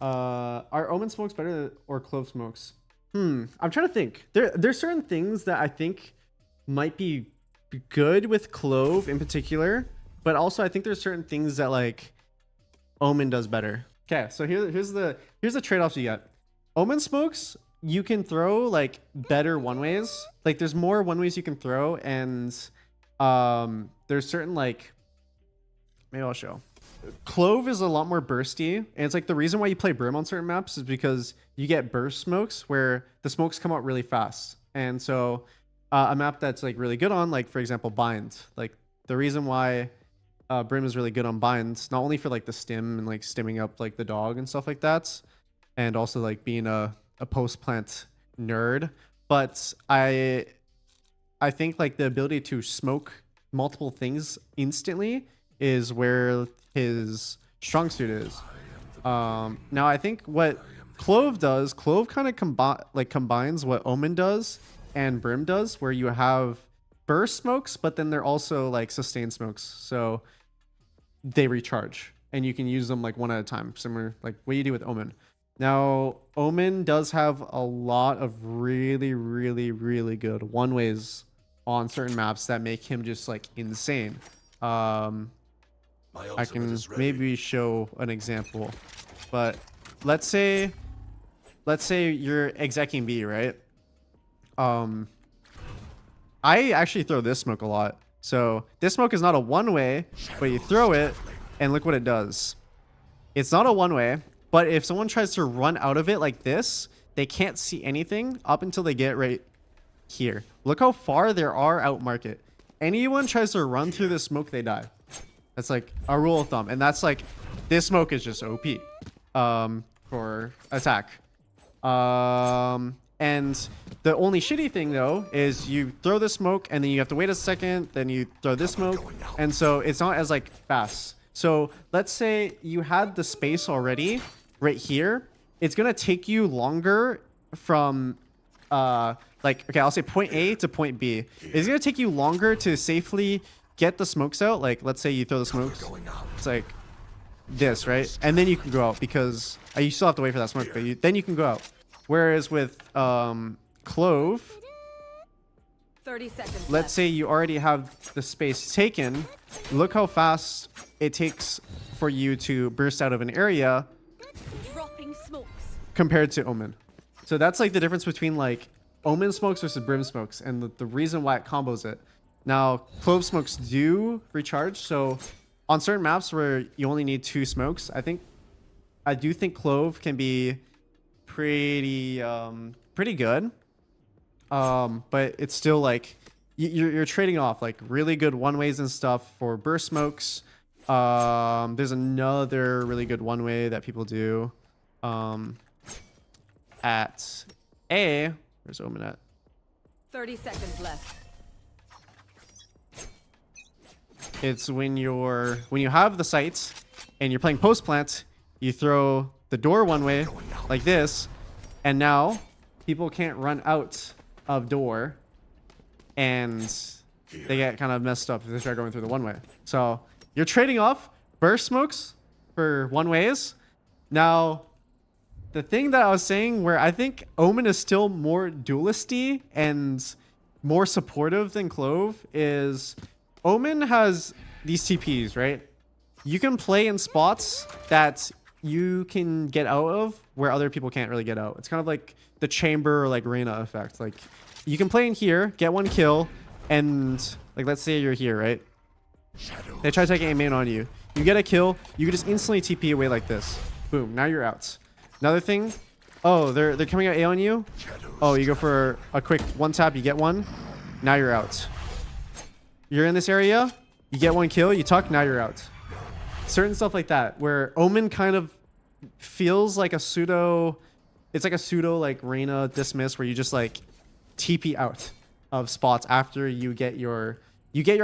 Are Omen smokes better or Clove smokes? I'm trying to think. There's certain things that I think might be good with Clove in particular, but also I think there's certain things that like Omen does better. Okay, so here's the trade-offs you get. Omen smokes, you can throw like better one ways. Like there's more one ways you can throw, and there's certain like, maybe I'll show. Clove is a lot more bursty, and it's like the reason why you play Brim on certain maps is because you get burst smokes where the smokes come out really fast. And so a map that's like really good on, like for example Bind, like the reason why Brim is really good on binds, not only for like the stim and like stimming up like the dog and stuff like that, and also like being a post plant nerd, but I think like the ability to smoke multiple things instantly is where his strong suit is. Now I think what Clove does, Clove kind of combines what Omen does and Brim does, where you have burst smokes, but then they're also like sustained smokes, so they recharge and you can use them like one at a time, similar like what you do with Omen. Now Omen does have a lot of really good one ways on certain maps that make him just like insane. I can maybe show an example, but let's say you're execing B, right? I actually throw this smoke a lot. So this smoke is not a one way, but you throw it and look what it does. It's not a one way, but if someone tries to run out of it like this, they can't see anything up until they get right here. Look how far there are out market. Anyone tries to run through this smoke, they die. That's like a rule of thumb. And that's like, this smoke is just OP for attack. And the only shitty thing though is you throw the smoke and then you have to wait a second, then you throw this smoke, and so it's not as like fast. So let's say you had the space already right here. It's gonna take you longer from like, okay, I'll say point A to point B. It's gonna take you longer to safely get the smokes out. Like let's say you throw the smokes, it's like this, right? And then you can go out because you still have to wait for that smoke, but then you can go out. Whereas with Clove, 30 seconds let's say you already have the space taken. Look how fast it takes for you to burst out of an area dropping smokes. compared to Omen. So that's like the difference between like Omen smokes versus Brim smokes, and the reason why it combos it. Now, Clove smokes do recharge, so on certain maps where you only need 2 smokes, I do think Clove can be pretty good. But it's still like you're trading off like really good one ways and stuff for burst smokes. There's another really good one way that people do at A. Where's Omen at? 30 seconds left. It's when you have the sights and you're playing post plant, you throw the door one way like this, and now people can't run out of door and they get kind of messed up if they start going through the one way. So you're trading off burst smokes for one ways. Now the thing that I was saying where I think Omen is still more dualisty and more supportive than Clove is Omen has these TPs, right? You can play in spots that you can get out of where other people can't really get out. It's kind of like the chamber or like Reyna effect. Like you can play in here, get 1 kill, and like let's say you're here, right? They try to take aim in on you. You get a kill, you can just instantly TP away like this. Boom, now you're out. Another thing, oh, they're coming out A on you. Oh, you go for a quick 1 tap, you get 1. Now you're out. You're in this area, you get 1 kill, you tuck, now you're out. Certain stuff like that, where Omen kind of feels like a pseudo, it's like a pseudo like Reyna dismiss where you just like TP out of spots after you get your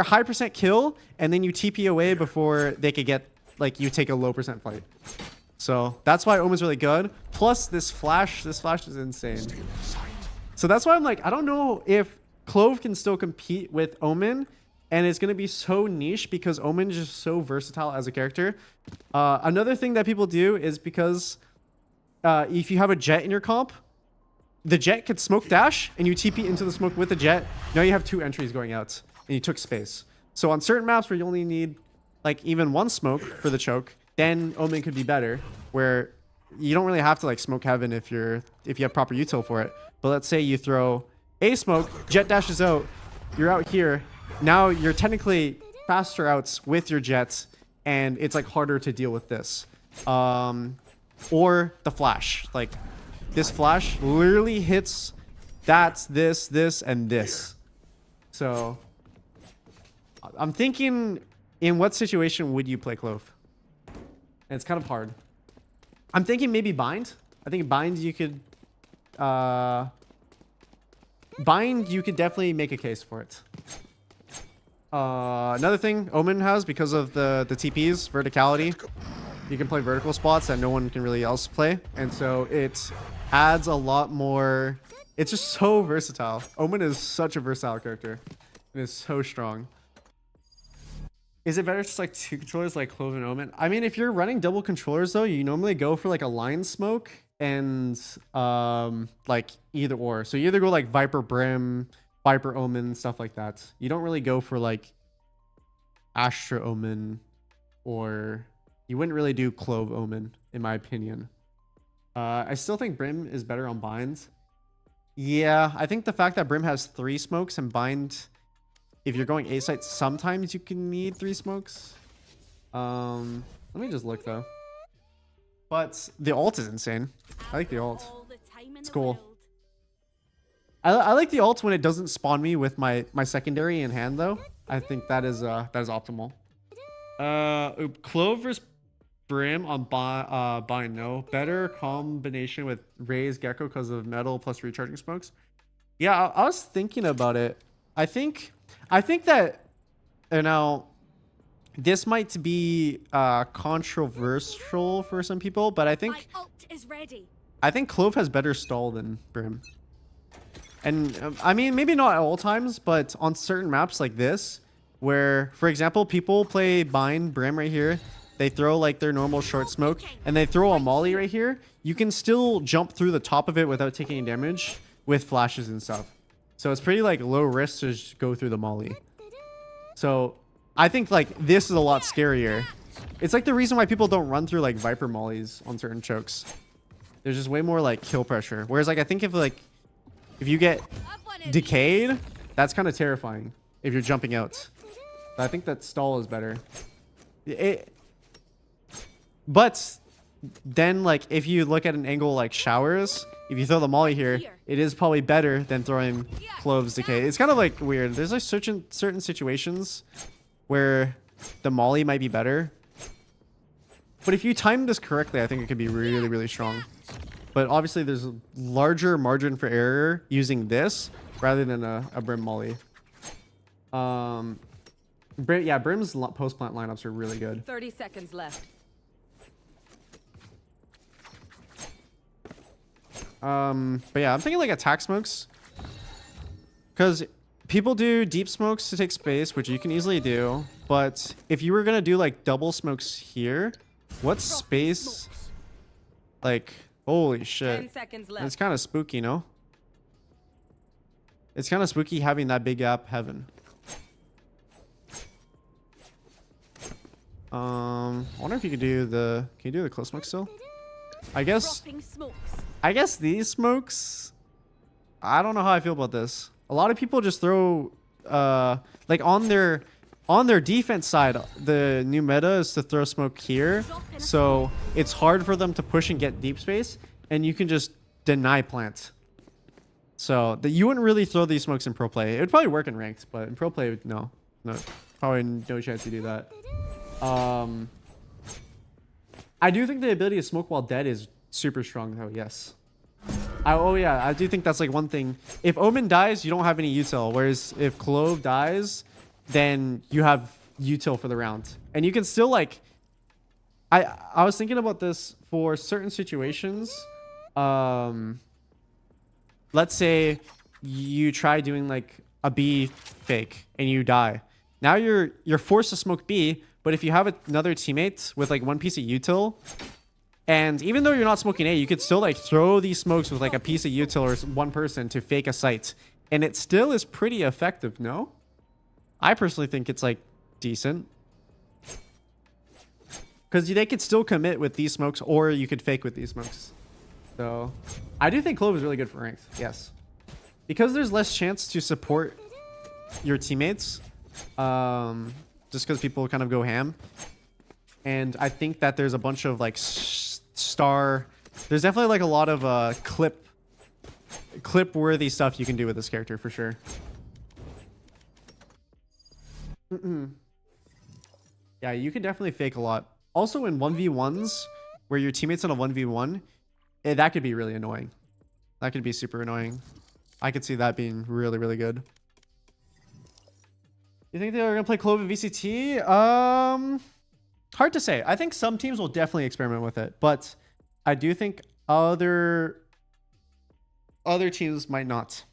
high percent kill, and then you TP away before they could get like you take a low percent fight. So that's why Omen's really good. Plus this flash is insane. So that's why I'm like, I don't know if Clove can still compete with Omen, and it's going to be so niche because Omen is just so versatile as a character. Another thing that people do is because if you have a jet in your comp, the jet could smoke dash and you TP into the smoke with the jet. Now you have 2 entries going out and you took space. So on certain maps where you only need like even 1 smoke for the choke, then Omen could be better, where you don't really have to like smoke heaven if you have proper util for it. But let's say you throw a smoke, jet dashes out, you're out here. Now you're technically faster outs with your jets, and it's like harder to deal with this. Or the flash, like this flash literally hits this, and this. So I'm thinking, in what situation would you play Clove? And it's kind of hard. I'm thinking maybe bind. I think bind you could definitely make a case for it. Another thing Omen has, because of the TPs, verticality, you can play vertical spots that no one can really else play, and so it adds a lot more. It's just so versatile. Omen is such a versatile character. It is so strong. Is it better just like 2 controllers like Clove and Omen? I mean, if you're running double controllers though, you normally go for like a line smoke and like either or. So you either go like Viper Brim, Viper Omen, stuff like that. You don't really go for like Astra Omen, or you wouldn't really do Clove Omen, in my opinion. I still think Brim is better on binds. Yeah, I think the fact that Brim has 3 smokes and bind, if you're going A site, sometimes you can need 3 smokes. Let me just look though. But the ult is insane. I like the ult. It's cool. I like the ult when it doesn't spawn me with my secondary in hand though. I think that is optimal. Clove versus Brim on bind, no. Better combination with Raze Gecko because of metal plus recharging smokes. Yeah, I was thinking about it. I think that, you know, this might be controversial for some people, but I think Clove has better stall than Brim. And I mean, maybe not at all times, but on certain maps like this, where, for example, people play bind Brim right here, they throw like their normal short smoke, and they throw a molly right here, you can still jump through the top of it without taking any damage with flashes and stuff. So it's pretty like low risk to just go through the molly. So I think like this is a lot scarier. It's like the reason why people don't run through like Viper mollies on certain chokes. There's just way more like kill pressure. Whereas like I think if you get decayed, that's kind of terrifying if you're jumping out. But I think that stall is better. But then like if you look at an angle like showers, if you throw the molly here, it is probably better than throwing Clove's decay. It's kind of like weird. There's like certain situations where the molly might be better. But if you time this correctly, I think it could be really, really strong. But obviously there's a larger margin for error using this rather than a Brim molly. Yeah, Brim's post plant lineups are really good. 30 seconds left. But yeah, I'm thinking like attack smokes, because people do deep smokes to take space, which you can easily do. But if you were gonna do like double smokes here, what space? Like, holy shit! 10 seconds left. It's kind of spooky, no? It's kind of spooky having that big gap heaven. I wonder if you could do the. Can you do the close smoke still? I guess these smokes, I don't know how I feel about this. A lot of people just throw like on their defense side, the new meta is to throw smoke here, so it's hard for them to push and get deep space, and you can just deny plant. So you wouldn't really throw these smokes in pro play. It would probably work in ranked, but in pro play, no, probably no chance to do that. I do think the ability to smoke while dead is super strong though, yes. Oh yeah, I do think that's like one thing. If Omen dies, you don't have any util, whereas if Clove dies, then you have util for the round. And you can still like, I was thinking about this for certain situations. Let's say you try doing like a B fake and you die. Now you're forced to smoke B, but if you have another teammate with like one piece of util, And even though you're not smoking A, you could still like throw these smokes with like a piece of util or one person to fake a site. And it still is pretty effective, no? I personally think it's like decent. Because they could still commit with these smokes, or you could fake with these smokes. So I do think Clove is really good for ranked, yes. Because there's less chance to support your teammates. Just because people kind of go ham. And I think that there's a bunch of like there's definitely like a lot of clip worthy stuff you can do with this character for sure. Yeah, you can definitely fake a lot. Also in 1v1s where your teammates in a 1v1, that could be really annoying. That could be super annoying. I could see that being really, really good. You think they're gonna play Clove in VCT? Hard to say. I think some teams will definitely experiment with it, but I do think other teams might not.